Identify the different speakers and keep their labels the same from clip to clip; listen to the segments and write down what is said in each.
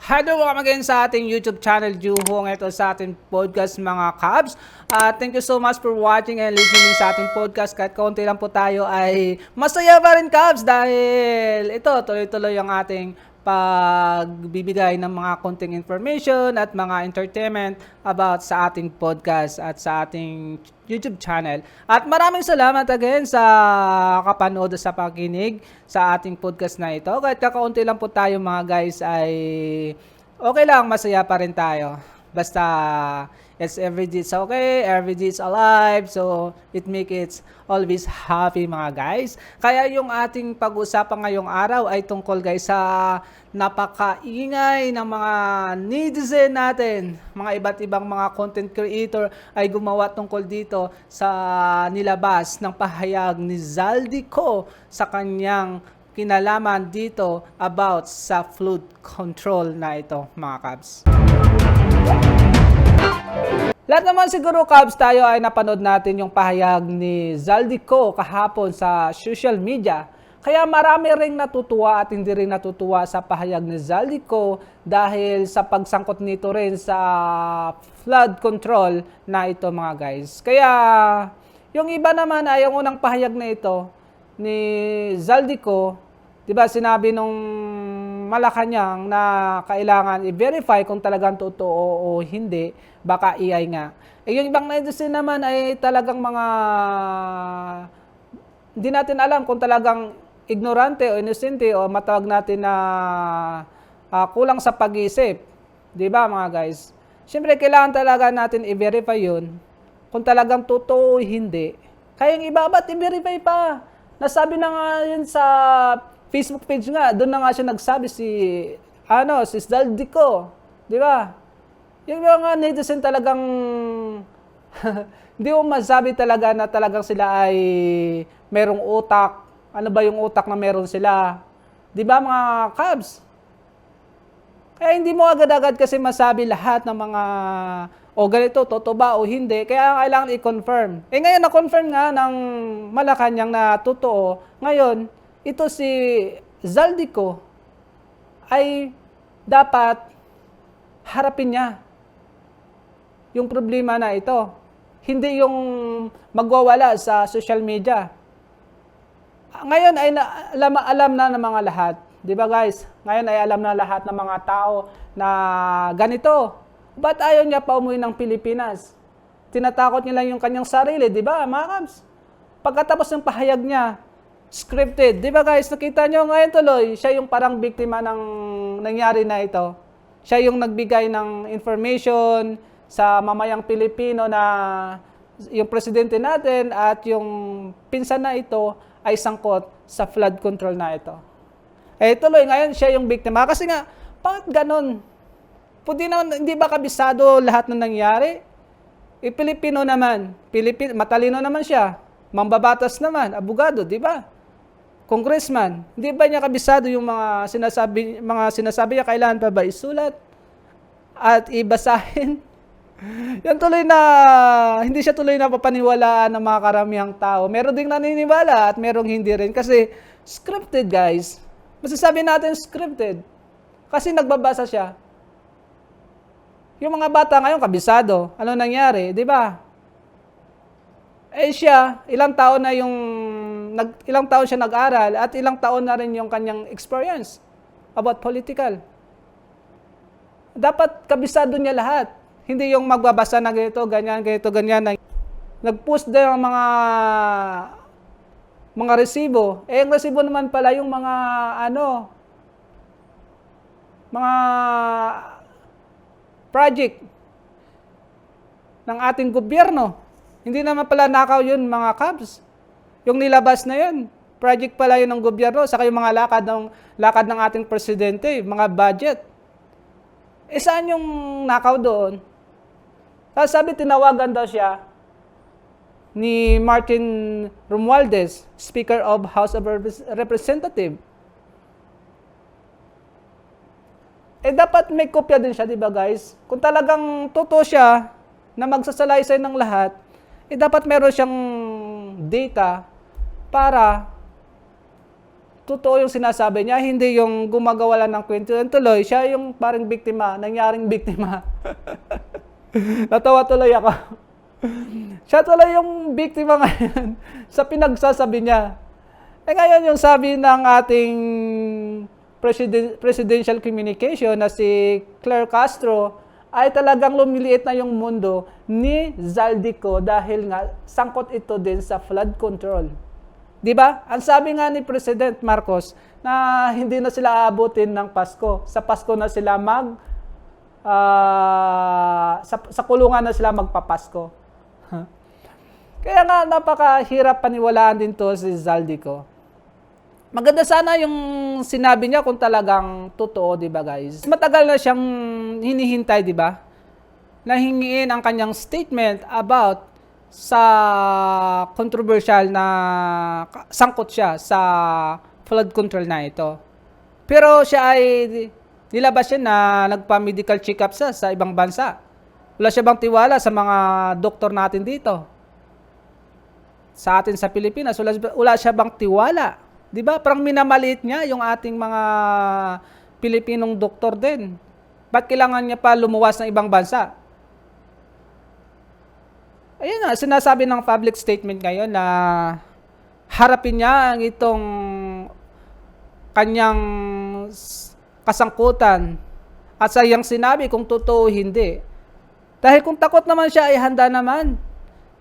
Speaker 1: Hello, welcome again sa ating YouTube channel, Juhong. Ito sa ating podcast, mga Cubs. Thank you so much for watching and listening sa ating podcast. Kahit kaunti lang po tayo ay masaya pa rin, Cubs, dahil ito, tuloy-tuloy ang ating pagbibigay ng mga konting information at mga entertainment about sa ating podcast at sa ating YouTube channel. At maraming salamat again sa kapanood sa pakinig sa ating podcast na ito. Kahit kakaunti lang po tayo, mga guys, ay okay lang, masaya pa rin tayo. Basta it's every day it's okay, every day it's alive, so it make it always happy, mga guys. Kaya yung ating pag-usapan ngayong araw ay tungkol, guys, sa napakaingay ng mga netizen natin. Mga iba't ibang mga content creator ay gumawa tungkol dito sa nilabas ng pahayag ni Zaldico sa kanyang kinalaman dito about sa flood control na ito, mga Cubs. Lahat naman siguro, Cubs, tayo ay napanood natin yung pahayag ni Zaldico kahapon sa social media. Kaya marami ring natutuwa at hindi rin natutuwa sa pahayag ni Zaldico dahil sa pagsangkot nito rin sa flood control na ito, mga guys. Kaya yung iba naman ay yung unang pahayag na ito ni Zaldico, 'di ba, sinabi nung Malacanang na kailangan i-verify kung talagang totoo o hindi, baka AI nga. Yung ibang netizen naman ay talagang mga hindi natin alam kung talagang ignorante o inosente o matawag natin na kulang sa pag-iisip. 'Di ba, mga guys? Siyempre, kailangan talaga natin i-verify yun kung talagang totoo o hindi. Kaya yung iba, ba't i-verify pa? Nasabi na nga yun sa Facebook page nga, doon na nga siya nagsabi si Zaldico, di ba? Yung mga netizen talagang hindi mo masabi talaga na talagang sila ay merong utak. Ano ba yung utak na meron sila? Di ba, mga Cubs? Kaya hindi mo agad-agad kasi masabi lahat ng mga ganito, totoo ba o hindi. Kaya kailangan i-confirm. Ngayon na-confirm nga ng Malacanang na totoo. Ngayon, ito si Zaldico ay dapat harapin niya yung problema na ito. Hindi yung magwawala sa social media. Ngayon ay alam na ng mga lahat. Di ba, guys? Ngayon ay alam na lahat ng mga tao na ganito. Ba't ayaw niya pa umuwi ng Pilipinas? Tinatakot niya lang yung kanyang sarili, di ba, mga Cubs? Pagkatapos ng pahayag niya, scripted. Di ba, guys, nakita nyo ngayon tuloy, siya yung parang biktima ng nangyari na ito. Siya yung nagbigay ng information sa mamayang Pilipino na yung presidente natin at yung pinsan na ito ay sangkot sa flood control na ito. Tuloy, ngayon siya yung biktima. Kasi nga, bakit ganon? Hindi ba kabisado lahat ng nangyari? Pilipino naman. Matalino naman siya. Mambabatas naman. Abogado, di ba? Congressman, hindi ba niya kabisado yung mga sinasabi niya, kailangan pa ba isulat at ibasahin? Yan tuloy na, hindi siya tuloy na papaniwalaan ng mga karamihang tao. Meron ding naniniwala at merong hindi rin. Kasi scripted, guys. Masasabi natin scripted. Kasi nagbabasa siya. Yung mga bata ngayon, kabisado. Ano nangyari? Di ba? Siya, ilang taon siya nag-aral at ilang taon na rin yung kanyang experience about political. Dapat kabisado niya lahat. Hindi yung magbabasa na ganito, ganyan. Nag-post din ang mga resibo. Ang resibo naman pala yung mga project ng ating gobyerno. Hindi naman pala nakaw yun, mga Cubs. Yung nilabas na yun, project pala yun ng gobyerno, saka yung mga lakad ng ating presidente, mga budget. Saan yung nakaw doon? Tapos sabi, tinawagan daw siya ni Martin Romualdez, Speaker of House of Representatives. Dapat may kopya din siya, di ba, guys? Kung talagang totoo siya na magsasalaysay ng lahat, dapat meron siyang data para totoo yung sinasabi niya, hindi yung gumagawa lang ng kwento. Yan tuloy, siya yung parang biktima, nangyaring biktima. Natawa tuloy ako. Siya tuloy yung biktima ngayon sa pinagsasabi niya. Ngayon yung sabi ng ating presidential communication na si Claire Castro ay talagang lumiliit na yung mundo ni Zaldico dahil nga sangkot ito din sa flood control. 'Di ba? Ang sabi nga ni President Marcos na hindi na sila aabutin ng Pasko. Sa Pasko na sila sa kulungan na sila magpapasko. Kaya nga napakahirap paniwalaan din to si Zaldico. Maganda sana yung sinabi niya kung talagang totoo, 'di ba, guys? Matagal na siyang hinihintay, 'di ba? Na hingiin ang kanyang statement about sa controversial na sangkot siya sa flood control na ito. Pero siya ay nilabas siya na nagpa-medical check-up sa ibang bansa. Wala siya bang tiwala sa mga doktor natin dito? Sa atin sa Pilipinas, wala siya bang tiwala? 'Di ba? Parang minamaliit niya yung ating mga Pilipinong doktor din. Ba't kailangan niya pa lumuwas ng ibang bansa? Ayun nga, sinasabi ng public statement ngayon na harapin niya ang itong kanyang kasangkutan at sayang sinabi kung totoo hindi. Dahil kung takot naman siya ay handa naman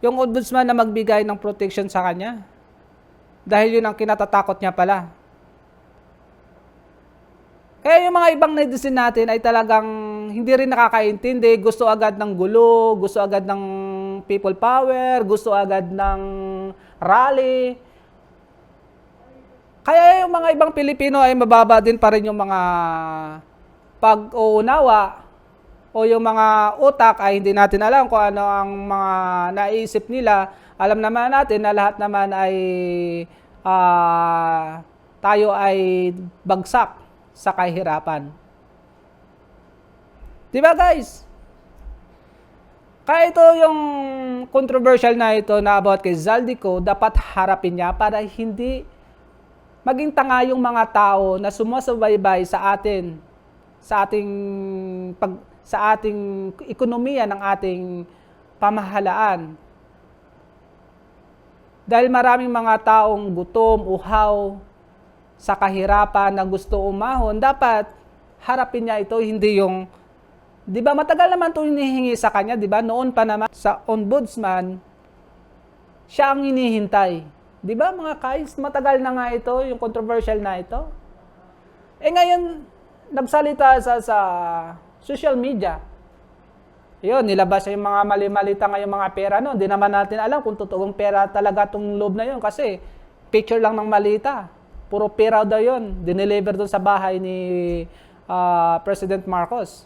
Speaker 1: yung ombudsman na magbigay ng protection sa kanya. Dahil yun ang kinatatakot niya pala. Kaya yung mga ibang netizen natin ay talagang hindi rin nakakaintindi, gusto agad ng gulo, gusto agad ng people power, gusto agad ng rally. Kaya yung mga ibang Pilipino ay mababa din pa rin yung mga pag-uunawa o yung mga utak ay hindi natin alam kung ano ang mga naisip nila. Alam naman natin na lahat naman ay tayo ay bagsak sa kahirapan. Di ba, guys? Kaya ito yung controversial na ito na about kay Zaldico, dapat harapin niya para hindi maging tanga yung mga tao na sumusubaybay sa atin, sa ating ekonomiya ng ating pamahalaan. Dahil maraming mga taong gutom, uhaw, sa kahirapan na gusto umahon, dapat harapin niya ito, hindi yung, di ba matagal naman ito hinihingi sa kanya, di ba? Noon pa naman sa ombudsman, siya ang hinihintay. Di ba mga guys, matagal na nga ito, yung controversial na ito. Ngayon, nagsalita sa social media. Yun, nilabas yung mga mali-malita ngayong mga pera. No? Hindi naman natin alam kung totoong pera talaga itong loob na yun kasi picture lang ng malita. Puro pera daw yun. Dineliver doon sa bahay ni President Marcos.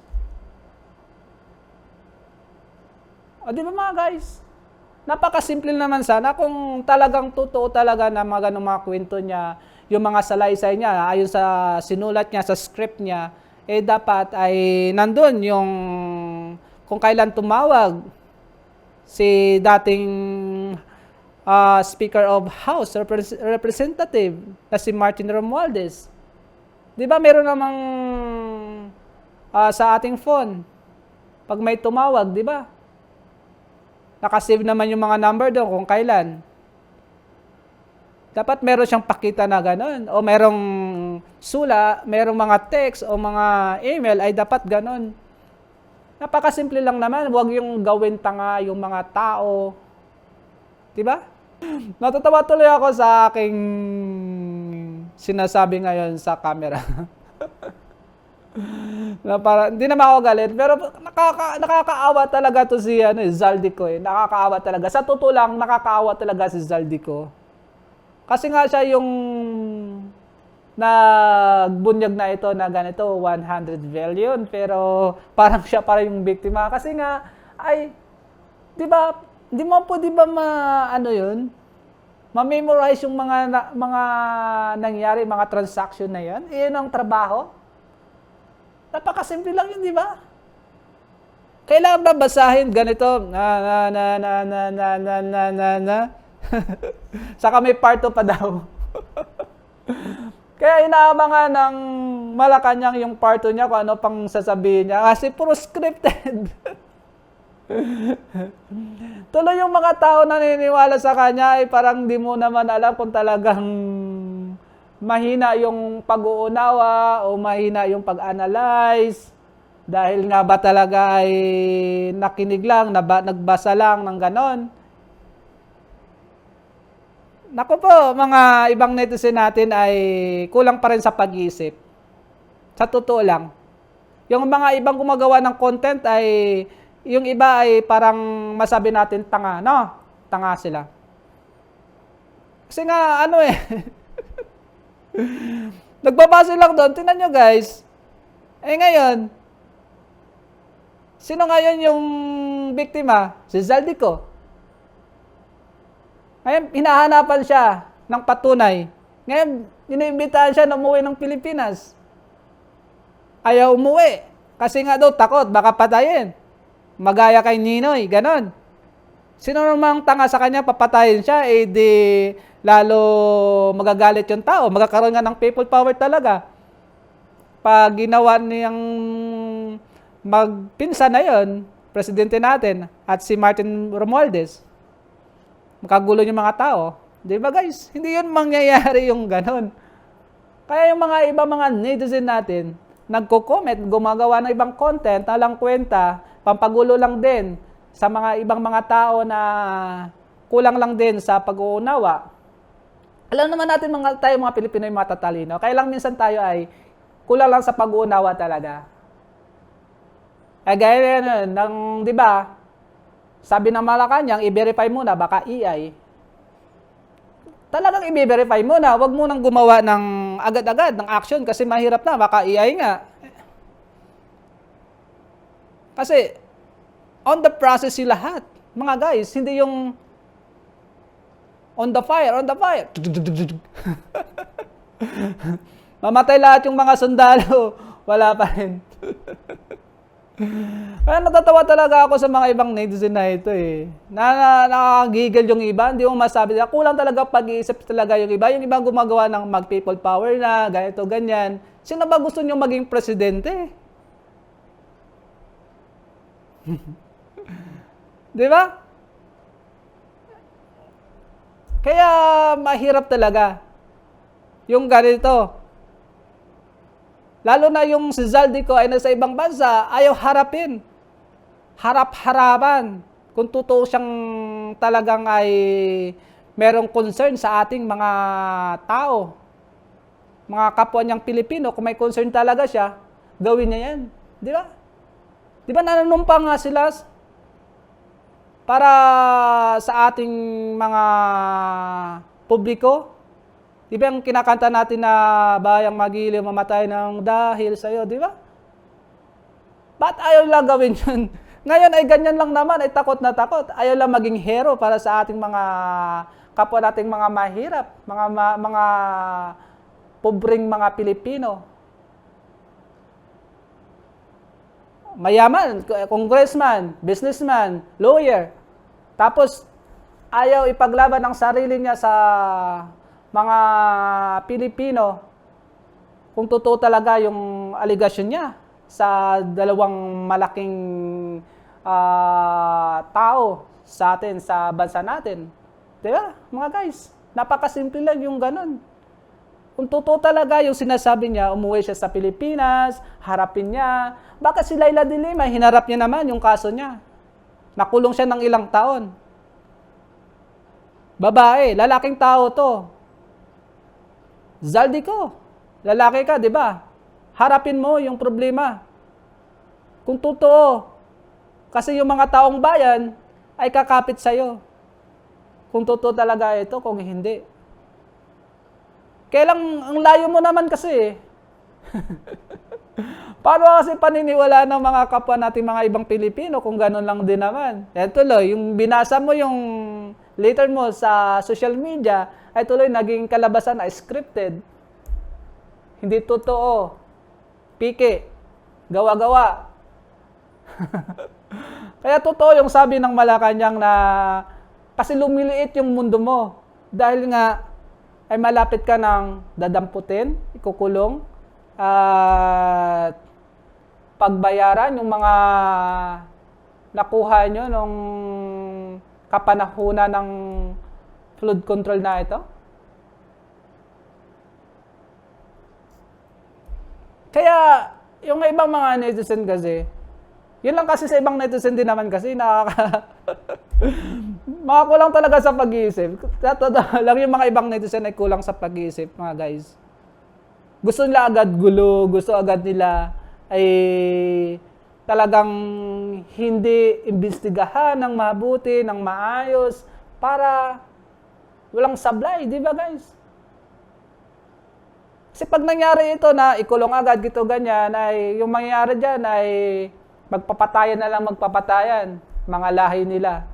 Speaker 1: O di ba mga guys? Napakasimple naman sana kung talagang totoo talaga na mga ganung mga kwento niya, yung mga salaysay niya, ayon sa sinulat niya, sa script niya, dapat ay nandun yung kung kailan tumawag si dating Speaker of House, Representative, na si Martin Romualdez. Di ba meron namang sa ating phone, pag may tumawag, di ba? Nakasave naman yung mga number doon kung kailan. Dapat meron siyang pakita na gano'n. O merong merong mga text o mga email ay dapat gano'n. Napakasimple lang naman. Huwag yung gawin tanga yung mga tao. Diba? Natatawa tuloy ako sa aking sinasabi ngayon sa camera. Na para, hindi naman ako galit, pero nakakaawa talaga to si Zaldico eh. Nakakaawa talaga. Sa totoo lang, nakakaawa talaga si Zaldico. Kasi nga siya yung nagbunyag na ito na ganito, 100 billion, pero parang siya para yung biktima. Kasi nga, ay, di ba, di mo po, di ba yun? Ma-memorize yung mga nangyari, mga transaction na yan. Iyon ang trabaho. Napakasimple lang yun, di ba? Kailangan ba basahin ganito? Saka may part 2 pa daw. Kaya inaabangan ng Malacanang yung part 2 niya kung ano pang sasabihin niya. Kasi puro scripted. Tuloy yung mga tao na naniniwala sa kanya ay parang di mo naman alam kung talagang mahina yung pag-uunawa o mahina yung pag-analyze. Dahil nga ba talaga ay nakinig lang, nagbasa lang ng ganon. Naku po, mga ibang netizen natin ay kulang pa rin sa pag-iisip. Sa totoo lang. Yung mga ibang gumagawa ng content ay, yung iba ay parang masabi natin tanga, no? Tanga sila. Kasi nga, ano eh, nagbabase lang doon. Tingnan nyo guys. Eh ngayon, sino ngayon yung biktima? Si Zaldico. Ngayon, hinahanapan siya ng patunay. Ngayon, iniimbitahan siya na umuwi ng Pilipinas. Ayaw umuwi. Kasi nga daw, takot, baka patayin. Magaya kay Ninoy, ganon. Sino namang tanga sa kanya, papatayin siya, eh di lalo magagalit yung tao. Magkakaroon nga ng people power talaga. Pag ginawa niyang magpinsan na yun, presidente natin, at si Martin Romualdez, makagulo yung mga tao. Di ba guys? Hindi yun mangyayari yung ganon. Kaya yung mga iba mga netizen natin, nagko-comment, gumagawa ng ibang content, na lang kwenta, pampagulo lang din sa mga ibang mga tao na kulang lang din sa pag-uunawa. Alam naman natin tayo mga Pilipino yung matatalino. Kaya lang minsan tayo ay kulang lang sa pag-uunawa talaga. Gaya ng, di ba, sabi ng Malacanang, i-verify muna, baka AI. Talagang i-verify muna, wag mo nang gumawa ng agad-agad, ng action, kasi mahirap na, baka AI nga. Kasi, on the process yung lahat. Mga guys, hindi yung on the fire. Mamatay lahat yung mga sundalo, wala pa rin. Kaya natatawa talaga ako sa mga ibang netizen na ito eh. Nakakagigil yung iba, hindi mo masabi. Kulang talaga pag-iisip talaga yung iba. Yung iba gumagawa ng mag-people power na, ganito, ganyan. Sino ba gusto nyo maging presidente? Di ba? Kaya mahirap talaga yung ganito. Lalo na yung si Zaldico ay nasa ibang bansa, ayaw harapin. Harap-harapan. Kung totoo siyang talagang ay merong concern sa ating mga tao, mga kapwa niyang Pilipino, kung may concern talaga siya, gawin niya yan. Di ba? Di ba nananumpa nga sila para sa ating mga publiko? Di ba yung kinakanta natin na bayang magiliw mamatay ng dahil sa'yo, di ba? Ba't ayaw lang gawin yun? Ngayon ay ganyan lang naman, ay takot na takot. Ayaw lang maging hero para sa ating mga kapwa nating mga mahirap, mga pobreng mga Pilipino. Mayaman, congressman, businessman, lawyer. Tapos, ayaw ipaglaban ang sarili niya sa mga Pilipino kung totoo talaga yung aligasyon niya sa dalawang malaking tao sa atin, sa bansa natin. Diba, mga guys? Napakasimple lang yung ganun. Kung totoo talaga yung sinasabi niya, umuwi siya sa Pilipinas, harapin niya. Baka si Leila de Lima, hinarap niya naman yung kaso niya. Nakulong siya ng ilang taon. Babae, lalaking tao to. Zaldico, lalaki ka, di ba? Harapin mo yung problema. Kung totoo, kasi yung mga taong bayan ay kakapit sa'yo. Kung totoo talaga ito, kung hindi. Kaya lang, ang layo mo naman kasi. Paano kasi paniniwala ng mga kapwa natin mga ibang Pilipino kung gano'n lang din naman? Yan tuloy, yung binasa mo yung later mo sa social media, ay tuloy naging kalabasan na scripted. Hindi totoo. Pike. Gawa-gawa. Kaya totoo yung sabi ng Malacanang na kasi lumiliit yung mundo mo. Dahil nga, ay malapit ka ng dadamputin, ikukulong, at pagbayaran yung mga nakuha nyo nung kapanahunan ng flood control na ito? Kaya, yung ibang mga netizen kasi, yun lang kasi sa ibang netizen din naman kasi, makakulang talaga sa pag-iisip. Totoo lang yung mga ibang netizen ay kulang sa pag-iisip, mga guys. Gusto nila agad gulo, gusto agad nila ay talagang hindi imbestigahan ng mabuti, ng maayos, para walang sablay, di ba guys? Kasi pag nangyari ito na ikulong agad, gito ganyan, ay yung mangyayari dyan ay magpapatayan na lang magpapatayan, mga lahi nila.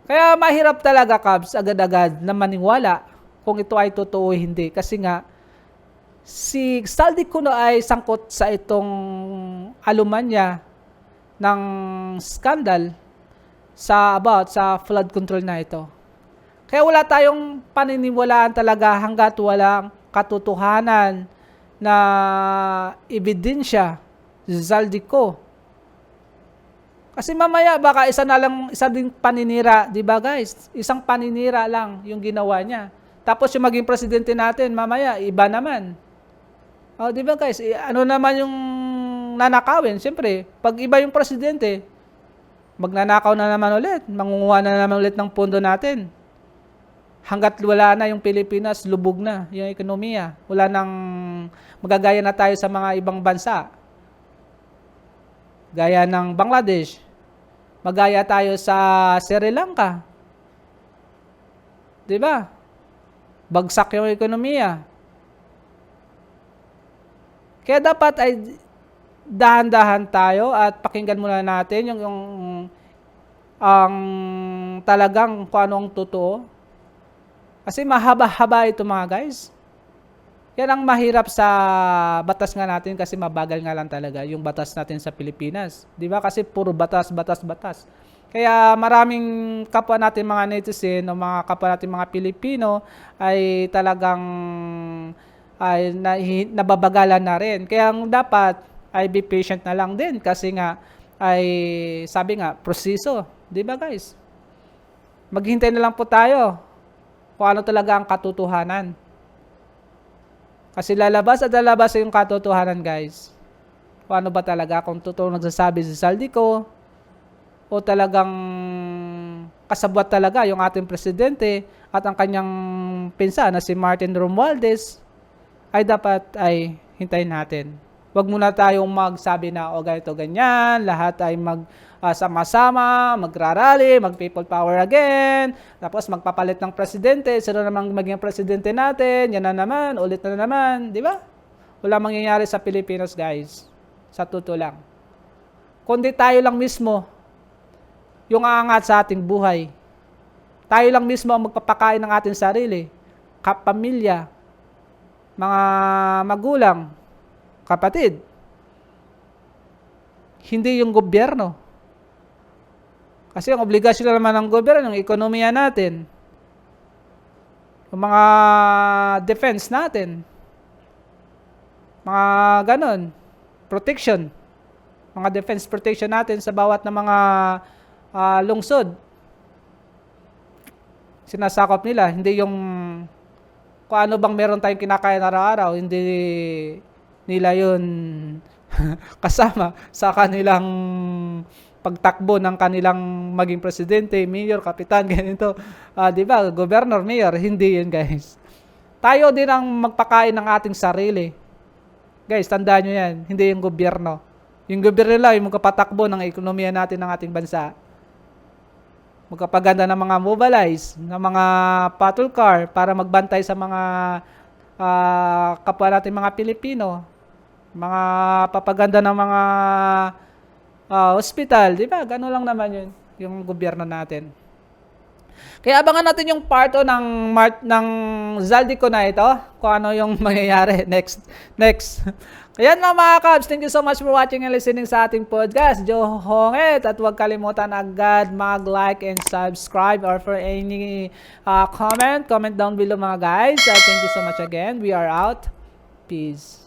Speaker 1: Kaya mahirap talaga, Cubs, agad-agad na maniwala kung ito ay totoo o hindi. Kasi nga, si Saldico ay sangkot sa itong alumanya ng scandal sa flood control na ito. Kaya wala tayong paniniwalaan talaga hanggat walang katotohanan na ebidensya si Saldico. Kasi mamaya baka isa ding paninira, 'di ba guys? Isang paninira lang yung ginawa niya. Tapos yung maging presidente natin mamaya iba naman. Oh, 'di ba guys? Ano naman yung nanakawin? Siyempre, pag iba yung presidente, magnanakaw na naman ulit, mangunguha na naman ulit ng pondo natin. Hanggat wala na yung Pilipinas, lubog na yung ekonomiya. Wala nang magagaya na tayo sa mga ibang bansa. Gaya ng Bangladesh. Magaya tayo sa Sri Lanka. 'Di ba? Bagsak yung ekonomiya. Kaya dapat ay dahan-dahan tayo at pakinggan muna natin yung ang talagang kung anong totoo. Kasi mahaba-haba ito mga guys. Yan ang mahirap sa batas nga natin kasi mabagal nga lang talaga yung batas natin sa Pilipinas. Di ba? Kasi puro batas, batas, batas. Kaya maraming kapwa natin mga netizen o mga kapwa natin mga Pilipino ay talagang nababagalan na rin. Kaya ang dapat ay be patient na lang din kasi nga ay sabi nga proseso. Di ba guys? Maghintay na lang po tayo kung ano talaga ang katotohanan. Kasi lalabas at lalabas yung katotohanan guys. Kung ano ba talaga, kung totoo nagsasabi si Saldico o talagang kasabwat talaga yung ating presidente at ang kanyang pinsan na si Martin Romualdez ay dapat ay hintayin natin. Huwag muna tayong magsabi na o ganito ganyan, lahat ay sama-sama, magrarally, mag-people power again, tapos magpapalit ng presidente, sino namang maging presidente natin, yan na naman, ulit na naman, di ba? Wala mangyayari sa Pilipinas guys, sa totoo lang. Kundi tayo lang mismo, yung aangat sa ating buhay. Tayo lang mismo ang magpapakain ng ating sarili, kapamilya, mga magulang, kapatid. Hindi yung gobyerno. Kasi ang obligasyon naman ng gobyerno, yung ekonomiya natin, yung mga defense natin, mga ganon, protection, mga defense protection natin sa bawat na mga lungsod. Sinasakop nila, hindi yung kung ano bang meron tayong kinakain araw-araw, hindi nila yun kasama sa kanilang pagtakbo ng kanilang maging presidente, mayor, kapitan, ganito. Di ba? Governor, mayor, hindi yun guys. Tayo din ang magpakain ng ating sarili. Guys, tandaan nyo yan, hindi yung gobyerno. Yung gobyerno lang, yung magpapatakbo ng ekonomiya natin ng ating bansa. Magkapaganda ng mga mobilize, ng mga patrol car para magbantay sa mga kapwa natin mga Pilipino. Mga papaganda ng mga hospital, di ba? Gano'n lang naman yun, yung gobyerno natin. Kaya abangan natin yung part 2 ng Zaldico na ito, kung ano yung mangyayari next. Kaya na mga Cubs, thank you so much for watching and listening sa ating podcast. Joe Honget, at huwag kalimutan agad mag-like and subscribe, or for any comment down below mga guys. Thank you so much again. We are out. Peace.